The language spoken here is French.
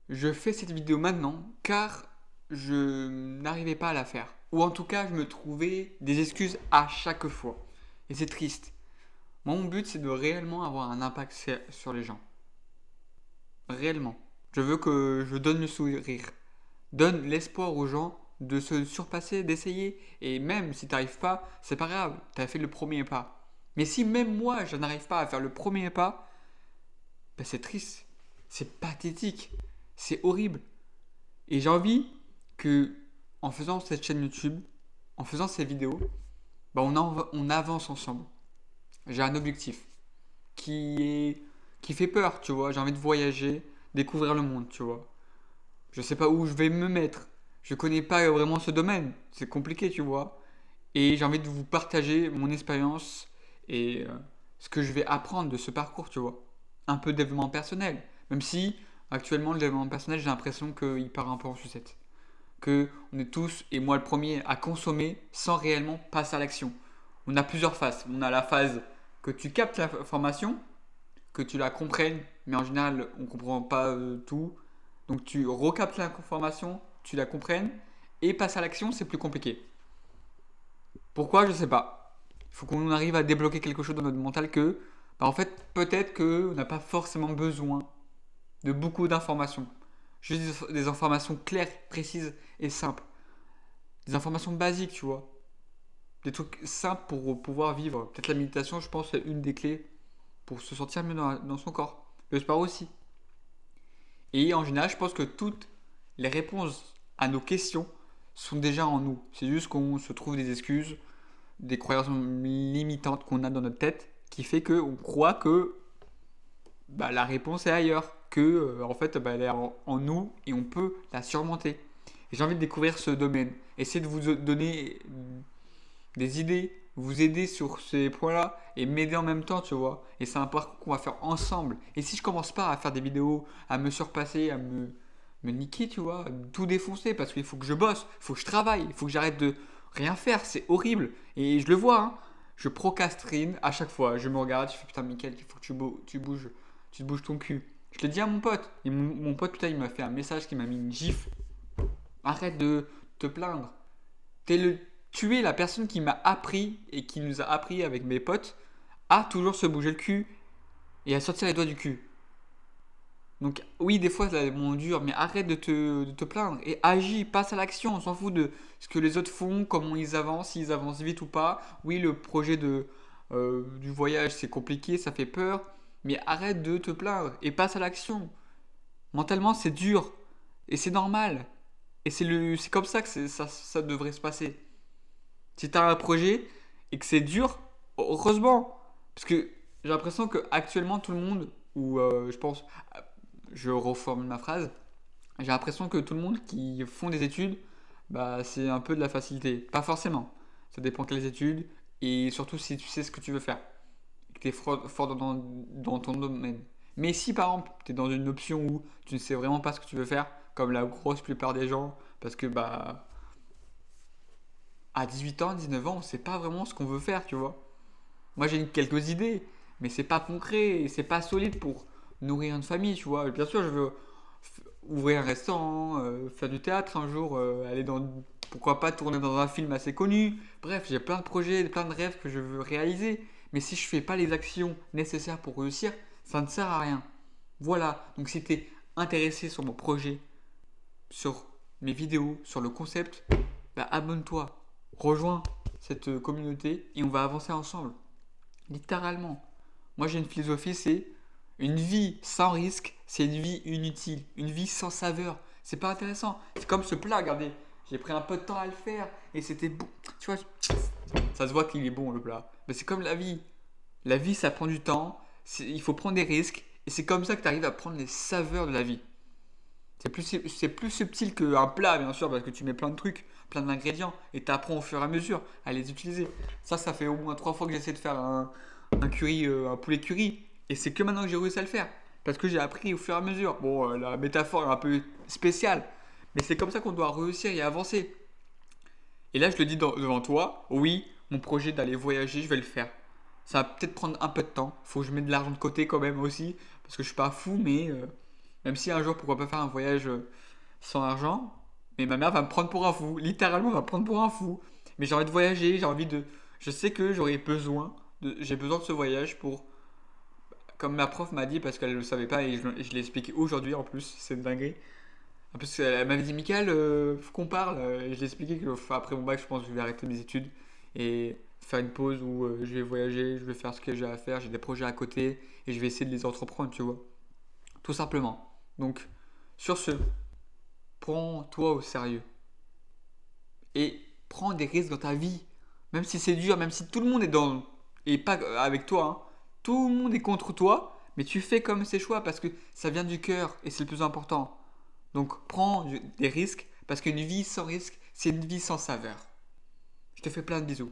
Je fais cette vidéo maintenant car je n'arrivais pas à la faire. Ou en tout cas, je me trouvais des excuses à chaque fois. Et c'est triste. Moi, mon but, c'est de réellement avoir un impact sur les gens. Réellement. Je veux que je donne le sourire. Donne l'espoir aux gens de se surpasser, d'essayer. Et même si tu n'arrives pas, c'est pas grave. Tu as fait le premier pas. Mais si même moi, je n'arrive pas à faire le premier pas, ben c'est triste. C'est pathétique. C'est horrible. Et j'ai envie que, en faisant cette chaîne YouTube, en faisant ces vidéos, bah on avance ensemble. J'ai un objectif qui est qui fait peur, tu vois. J'ai envie de voyager, découvrir le monde, tu vois. Je sais pas où je vais me mettre. Je connais pas vraiment ce domaine. C'est compliqué, tu vois. Et j'ai envie de vous partager mon expérience et ce que je vais apprendre de ce parcours, tu vois. Un peu de développement personnel. Même si actuellement le développement personnel, j'ai l'impression qu'il part un peu en sucette. Que on est tous, et moi le premier, à consommer sans réellement passer à l'action. On a plusieurs phases. On a la phase que tu captes l'information, que tu la comprennes, mais en général, on ne comprend pas tout. Donc tu recaptes l'information, tu la comprennes, et passe à l'action, c'est plus compliqué. Pourquoi? Je sais pas. Il faut qu'on arrive à débloquer quelque chose dans notre mental que, bah, en fait, peut-être qu'on n'a pas forcément besoin de beaucoup d'informations. Juste des informations claires, précises et simples. Des informations basiques, tu vois. Des trucs simples pour pouvoir vivre. Peut-être la méditation, je pense, c'est une des clés pour se sentir mieux dans son corps. Le sport aussi. Et en général, je pense que toutes les réponses à nos questions sont déjà en nous. C'est juste qu'on se trouve des excuses, des croyances limitantes qu'on a dans notre tête qui fait qu'on croit que bah, la réponse est ailleurs, que en fait bah, elle est en nous et on peut la surmonter. Et j'ai envie de découvrir ce domaine, essayer de vous donner des idées, vous aider sur ces points-là et m'aider en même temps, tu vois. Et c'est un parcours qu'on va faire ensemble. Et si je commence pas à faire des vidéos, à me surpasser, me niquer, tu vois, à tout défoncer parce qu'il faut que je bosse, il faut que je travaille, il faut que j'arrête de rien faire, c'est horrible. Et je le vois, hein. Je procrastine à chaque fois. Je me regarde, je fais putain, Mickaël, il faut que tu te bouges ton cul. Je l'ai dit à mon pote. Et mon pote, putain, il m'a fait un message qui m'a mis une gifle. Arrête de te plaindre. Tu es la personne qui m'a appris et qui nous a appris avec mes potes à toujours se bouger le cul et à sortir les doigts du cul. Donc oui, des fois, c'est mon dur, mais arrête de te plaindre et agis, passe à l'action. On s'en fout de ce que les autres font, comment ils avancent, s'ils avancent vite ou pas. Oui, le projet du voyage, c'est compliqué, ça fait peur, mais arrête de te plaindre et passe à l'action. Mentalement, c'est dur et c'est normal. Et c'est comme ça que ça devrait se passer. Si tu as un projet et que c'est dur, heureusement. Parce que j'ai l'impression que actuellement tout le monde, ou je pense, je reformule ma phrase, j'ai l'impression que tout le monde qui font des études, bah, c'est un peu de la facilité. Pas forcément. Ça dépend quelles études et surtout si tu sais ce que tu veux faire. Et que tu es fort dans ton domaine. Mais si par exemple tu es dans une option où tu ne sais vraiment pas ce que tu veux faire, comme la grosse plupart des gens, parce que bah à 18 ans, 19 ans, on sait pas vraiment ce qu'on veut faire, tu vois. Moi, j'ai quelques idées, mais c'est pas concret et c'est pas solide pour nourrir une famille, tu vois. Bien sûr, je veux ouvrir un restaurant, faire du théâtre un jour, aller dans. Pourquoi pas tourner dans un film assez connu. Bref, j'ai plein de projets, plein de rêves que je veux réaliser. Mais si je fais pas les actions nécessaires pour réussir, ça ne sert à rien. Voilà. Donc, si tu es intéressé sur mon projet, sur mes vidéos, sur le concept, bah abonne-toi, rejoins cette communauté et on va avancer ensemble. Littéralement. Moi j'ai une philosophie, c'est une vie sans risque, c'est une vie inutile, une vie sans saveur. C'est pas intéressant. C'est comme ce plat, regardez. J'ai pris un peu de temps à le faire et c'était bon. Tu vois, ça se voit qu'il est bon le plat. Mais c'est comme la vie. La vie, ça prend du temps, il faut prendre des risques et c'est comme ça que tu arrives à prendre les saveurs de la vie. C'est plus subtil qu'un plat, bien sûr, parce que tu mets plein de trucs, plein d'ingrédients, et tu apprends au fur et à mesure à les utiliser. Ça fait au moins 3 fois que j'essaie de faire un curry, un poulet curry, et c'est que maintenant que j'ai réussi à le faire, parce que j'ai appris au fur et à mesure. Bon, la métaphore est un peu spéciale, mais c'est comme ça qu'on doit réussir et avancer. Et là, je le dis devant toi, oui, mon projet d'aller voyager, je vais le faire. Ça va peut-être prendre un peu de temps, faut que je mette de l'argent de côté quand même aussi, parce que je suis pas fou, mais Même si un jour, pourquoi pas faire un voyage sans argent, mais ma mère va me prendre pour un fou, littéralement, va me prendre pour un fou. Mais j'ai envie de voyager, j'ai envie de. Je sais que j'aurais besoin j'ai besoin de ce voyage pour. Comme ma prof m'a dit, parce qu'elle ne le savait pas et je l'ai expliqué aujourd'hui en plus, c'est une dinguerie. En plus, elle m'avait dit, Michael, faut qu'on parle. Et je l'ai expliqué que après mon bac, je pense que je vais arrêter mes études et faire une pause où je vais voyager, je vais faire ce que j'ai à faire, j'ai des projets à côté et je vais essayer de les entreprendre, tu vois. Tout simplement. Donc, sur ce, prends-toi au sérieux et prends des risques dans ta vie. Même si c'est dur, même si tout le monde est dans. Et pas avec toi, hein. Tout le monde est contre toi, mais tu fais comme ses choix parce que ça vient du cœur et c'est le plus important. Donc prends des risques parce qu'une vie sans risque, c'est une vie sans saveur. Je te fais plein de bisous.